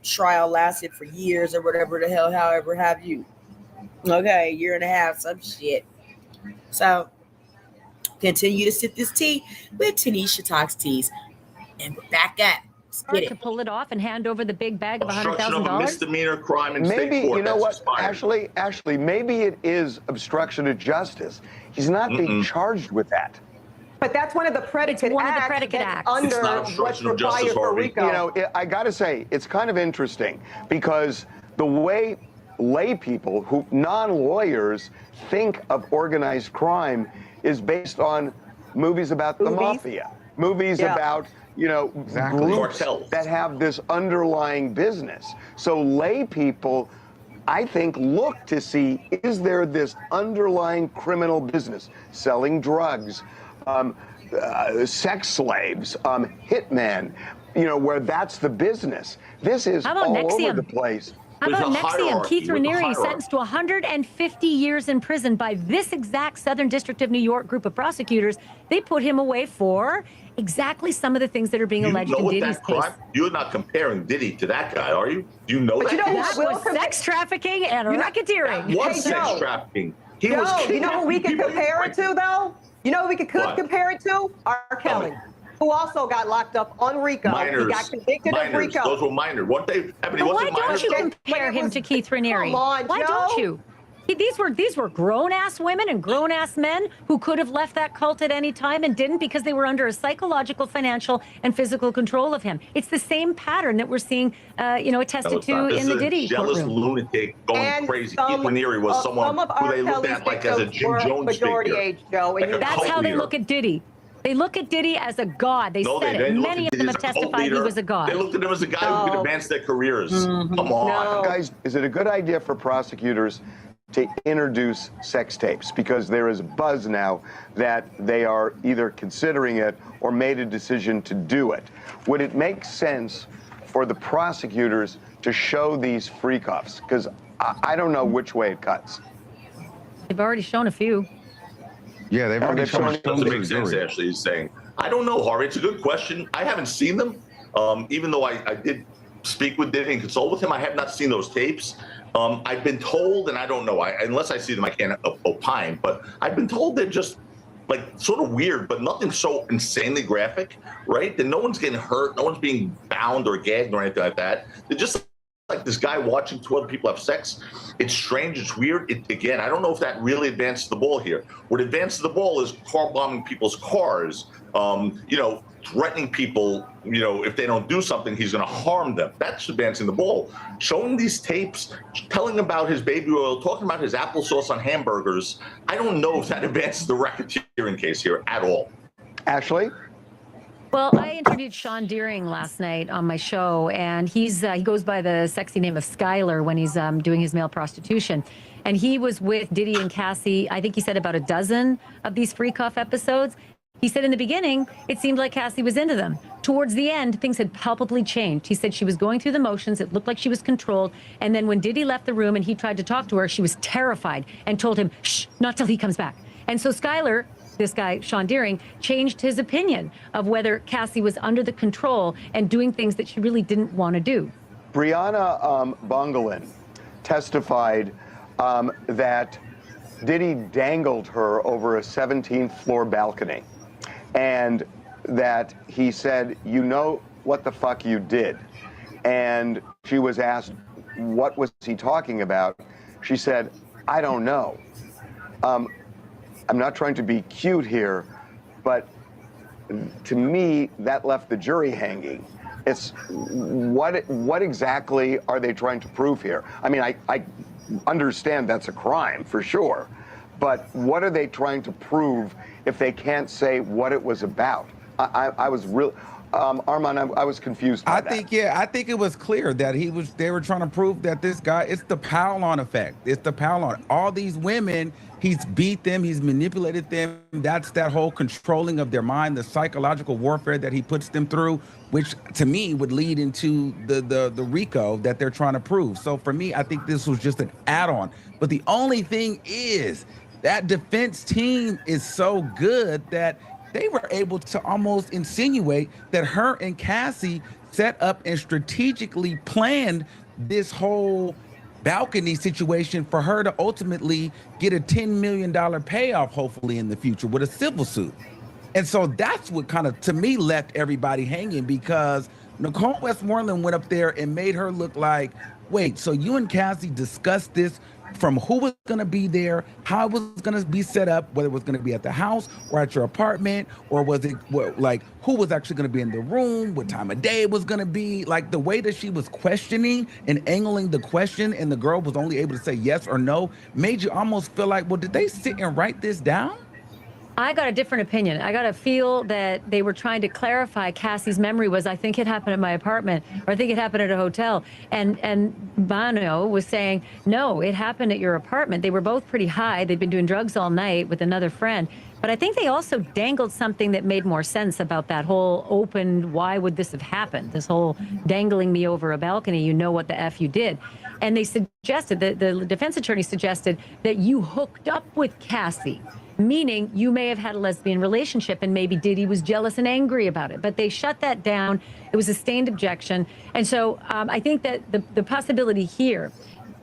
trial lasted for years or whatever the hell, however have you. Okay, year and a half, some shit. So continue to sip this tea with Tanisha Talks Teas. And we're back at to pull it off and hand over the big bag of obstruction of a $100,000. misdemeanor crime in Maybe, state court. you know what, expired. Ashley, maybe it is obstruction of justice. He's not being charged with that. But that's one of the predicate acts under what's required for RICO. I got to say, it's kind of interesting because the way lay people who non-lawyers think of organized crime is based on movies about the mafia, movies about groups that have this underlying business. So lay people, I think, look to see, is there this underlying criminal business, selling drugs, sex slaves, hitmen, where that's the business. This is all over the place. How about Nexium? Keith Raniere sentenced to 150 years in prison by this exact Southern District of New York group of prosecutors. They put him away for exactly some of the things that are being alleged in Diddy's case. You're not comparing Diddy to that guy, are you? Do you know that? That was sex trafficking and racketeering. That was sex trafficking. He was you know who we can compare it to, though? You know who we could compare it to? R. Kelly, who also got locked up on RICO. Minors. He got convicted of RICO. Those were minors. Weren't they? Why don't you compare him to Keith Raniere? Why don't you? These were grown-ass women and grown-ass men who could have left that cult at any time and didn't because they were under a psychological, financial, and physical control of him. It's the same pattern that we're seeing, attested to in the Diddy jealous courtroom. lunatic going crazy. Keith Raniere was someone who they looked at like as a Jim Jones figure. That's how they look at Diddy. They look at Diddy as a god. They said it. Many of them have testified he was a god. They looked at him as a guy who could advance their careers. Come on. Guys, is it a good idea for prosecutors to introduce sex tapes? Because there is buzz now that they are either considering it or made a decision to do it. Would it make sense for the prosecutors to show these freak-offs? Because I don't know which way it cuts. They've already shown a few. Yeah, they've already shown it. Doesn't make sense, Ashley is saying. I don't know, Harvey. It's a good question. I haven't seen them. Even though I did speak with Diddy and consult with him, I have not seen those tapes. I've been told, and I don't know, unless I see them, I can't opine, but I've been told they're just like sort of weird, but nothing so insanely graphic, right? That no one's getting hurt, no one's being bound or gagged or anything like that. They're just like this guy watching 2 other people have sex. It's strange, it's weird. Again, I don't know if that really advances the ball here. What advances the ball is car bombing people's cars, threatening people, if they don't do something, he's going to harm them. That's advancing the ball. Showing these tapes, telling about his baby oil, talking about his applesauce on hamburgers, I don't know if that advances the racketeering case here at all. Ashley? Well, I interviewed Sean Deering last night on my show, and he goes by the sexy name of Skyler when he's doing his male prostitution. And he was with Diddy and Cassie, I think he said about a dozen of these freak-off episodes. He said in the beginning, it seemed like Cassie was into them. Towards the end, things had palpably changed. He said she was going through the motions. It looked like she was controlled. And then when Diddy left the room and he tried to talk to her, she was terrified and told him, shh, not till he comes back. And so Skyler this guy, Sean Deering, changed his opinion of whether Cassie was under the control and doing things that she really didn't want to do. Brianna Bongelin testified that Diddy dangled her over a 17th floor balcony, and that he said, "You know what the fuck you did?" And she was asked, what was he talking about? She said, "I don't know." I'm not trying to be cute here, but to me, that left the jury hanging. It's what exactly are they trying to prove here? I mean, I understand that's a crime for sure, but what are they trying to prove if they can't say what it was about? I was real, Armand, I was confused by that. I think it was clear that they were trying to prove that this guy, it's the pile-on effect. It's the pile-on. All these women, he's beat them, he's manipulated them. That's that whole controlling of their mind, the psychological warfare that he puts them through, which to me would lead into the RICO that they're trying to prove. So for me, I think this was just an add-on. But the only thing is that defense team is so good that they were able to almost insinuate that her and Cassie set up and strategically planned this whole balcony situation for her to ultimately get a $10 million payoff, hopefully in the future, with a civil suit. And so that's what kind of, to me, left everybody hanging, because Nicole Westmoreland went up there and made her look like, wait, so you and Cassie discussed this from who was going to be there, how it was going to be set up, whether it was going to be at the house or at your apartment, or was it like who was actually going to be in the room, what time of day it was going to be. Like the way that she was questioning and angling the question, and the girl was only able to say yes or no, made you almost feel like, well, did they sit and write this down? I got a different opinion. I got a feel that they were trying to clarify Cassie's memory was, I think it happened at my apartment, or I think it happened at a hotel. And Bono was saying, no, it happened at your apartment. They were both pretty high. They'd been doing drugs all night with another friend. But I think they also dangled something that made more sense about that whole open, why would this have happened? This whole dangling me over a balcony, you know what the F you did. And they suggested, the defense attorney suggested that you hooked up with Cassie, meaning you may have had a lesbian relationship and maybe Diddy was jealous and angry about it. But they shut that down. It was a sustained objection. And so I think that the possibility here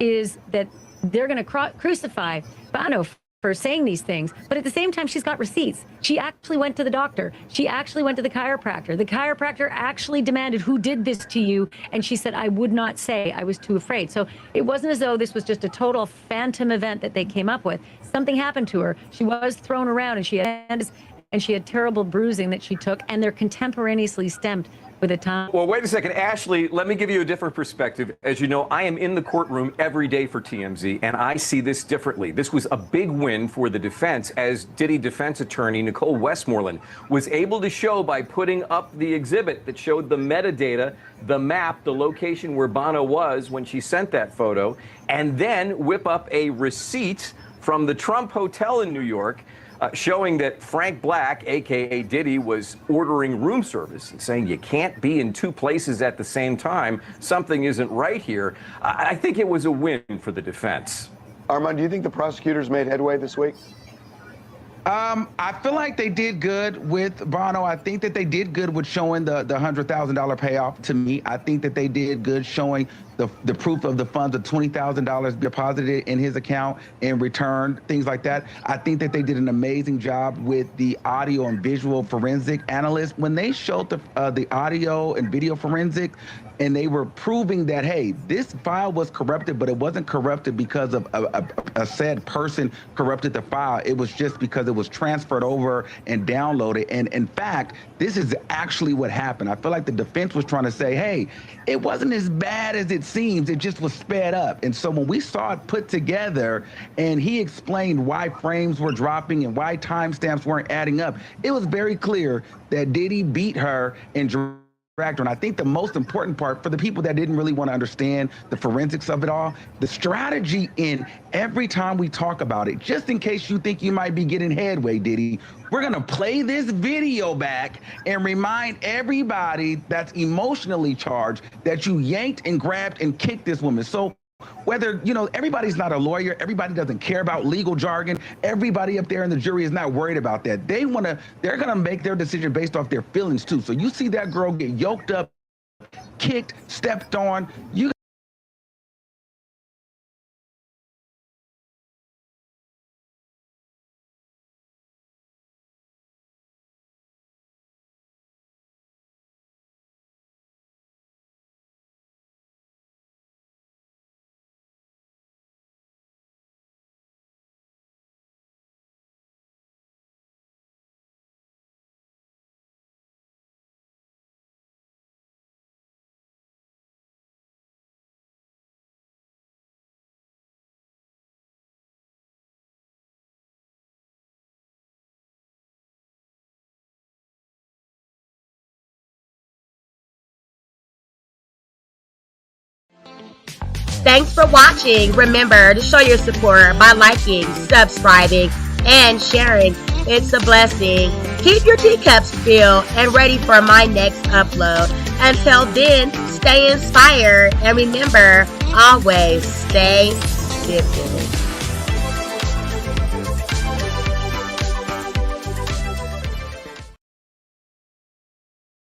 is that they're going to crucify Bono for saying these things, but at the same time, she's got receipts. She actually went to the doctor. She actually went to the chiropractor. The chiropractor actually demanded, who did this to you? And she said, I would not say, I was too afraid. So it wasn't as though this was just a total phantom event that they came up with. Something happened to her. She was thrown around, and she had terrible bruising that she took, and they're contemporaneously stemmed with a time. Well, wait a second, Ashley, let me give you a different perspective. As you know, I am in the courtroom every day for TMZ, and I see this differently. This was a big win for the defense, as Diddy defense attorney Nicole Westmoreland was able to show by putting up the exhibit that showed the metadata, the map, the location where Bono was when she sent that photo, and then whip up a receipt from the Trump Hotel in New York, showing that Frank Black, a.k.a. Diddy, was ordering room service and saying you can't be in two places at the same time. Something isn't right here. I think it was a win for the defense. Armand, do you think the prosecutors made headway this week? I feel like they did good with Bono. I think that they did good with showing the $100,000 payoff to me. I think that they did good showing the proof of the funds, the $20,000 deposited in his account and returned, things like that. I think that they did an amazing job with the audio and visual forensic analysts. When they showed the audio and video forensic, and they were proving that, hey, this file was corrupted, but it wasn't corrupted because of a said person corrupted the file. It was just because it was transferred over and downloaded. And in fact, this is actually what happened. I feel like the defense was trying to say, hey, it wasn't as bad as it seems. It just was sped up. And so when we saw it put together and he explained why frames were dropping and why timestamps weren't adding up, it was very clear that Diddy beat her and dragged her. And I think the most important part for the people that didn't really want to understand the forensics of it all, the strategy in every time we talk about it, just in case you think you might be getting headway, Diddy, we're going to play this video back and remind everybody that's emotionally charged that you yanked and grabbed and kicked this woman. So whether, everybody's not a lawyer, everybody doesn't care about legal jargon, everybody up there in the jury is not worried about that. They're gonna make their decision based off their feelings too. So you see that girl get yoked up, kicked, stepped on, Thanks for watching. Remember to show your support by liking, subscribing, and sharing. It's a blessing. Keep your teacups filled and ready for my next upload. Until then, stay inspired and remember, always stay dipping.